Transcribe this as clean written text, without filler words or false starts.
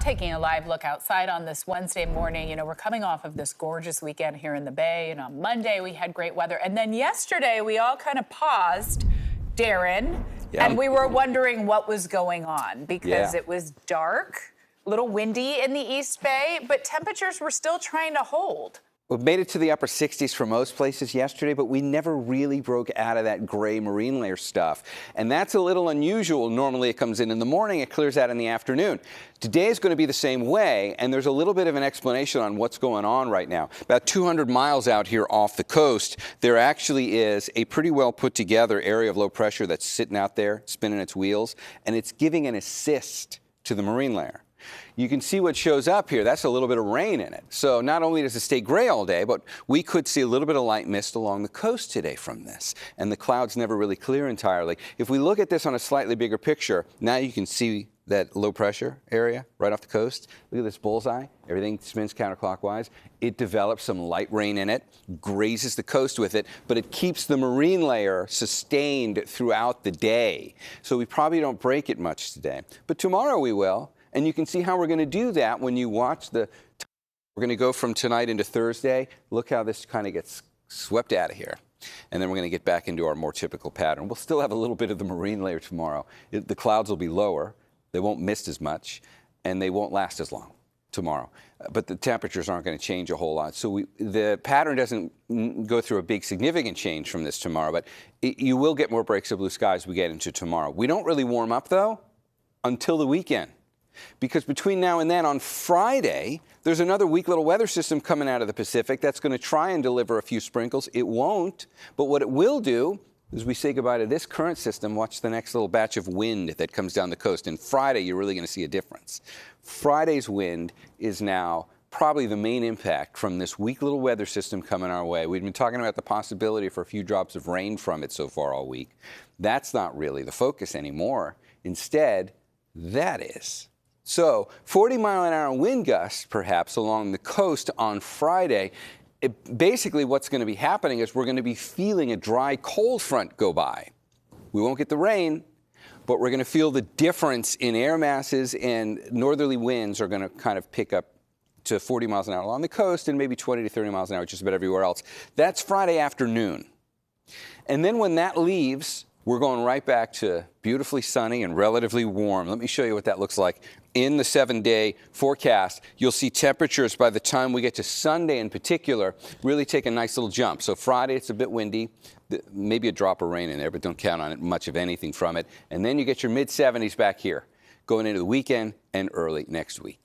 taking a live look outside on this Wednesday morning. You know, we're coming off of this gorgeous weekend here in the Bay, and on Monday we had great weather. And then yesterday we all kind of paused, Darren, and we were wondering what was going on because it was dark, a little windy in the East Bay, but temperatures were still trying to hold. We made it to the upper 60s for most places yesterday, but we never really broke out of that gray marine layer stuff. And that's a little unusual. Normally it comes in the morning, it clears out in the afternoon. Today is going to be the same way, and there's a little bit of an explanation on what's going on right now. About 200 miles out here off the coast, there actually is a pretty well put together area of low pressure that's sitting out there, spinning its wheels, and it's giving an assist to the marine layer. You can see what shows up here. That's a little bit of rain in it. So not only does it stay gray all day, but we could see a little bit of light mist along the coast today from this. And the clouds never really clear entirely. If we look at this on a slightly bigger picture, now you can see that low pressure area right off the coast. Look at this bullseye. Everything spins counterclockwise. It develops some light rain in it, grazes the coast with it, but it keeps the marine layer sustained throughout the day. So we probably don't break it much today. But tomorrow we will. And you can see how we're going to do that when you watch the. We're going to go from tonight into Thursday. Look how this kind of gets swept out of here. And then we're going to get back into our more typical pattern. We'll still have a little bit of the marine layer tomorrow. The clouds will be lower. They won't mist as much, and they won't last as long tomorrow. But the temperatures aren't going to change a whole lot. So the pattern doesn't go through a big significant change from this tomorrow, but you will get more breaks of blue skies as we get into tomorrow. We don't really warm up, though, until the weekend. Because between now and then, on Friday, there's another weak little weather system coming out of the Pacific that's going to try and deliver a few sprinkles. It won't, but what it will do is we say goodbye to this current system, watch the next little batch of wind that comes down the coast. And Friday, you're really going to see a difference. Friday's wind is now probably the main impact from this weak little weather system coming our way. We've been talking about the possibility for a few drops of rain from it so far all week. That's not really the focus anymore. Instead, that is. So 40-mile-an-hour wind gusts, perhaps, along the coast on Friday. Basically, what's going to be happening is we're going to be feeling a dry, cold front go by. We won't get the rain, but we're going to feel the difference in air masses, and northerly winds are going to kind of pick up to 40 miles an hour along the coast and maybe 20 to 30 miles an hour just about everywhere else. That's Friday afternoon. And then when that leaves, we're going right back to beautifully sunny and relatively warm. Let me show you what that looks like. In the 7-day forecast, you'll see temperatures by the time we get to Sunday in particular really take a nice little jump. So Friday, it's a bit windy, maybe a drop of rain in there, but don't count on it, much of anything from it. And then you get your mid-70s back here going into the weekend and early next week.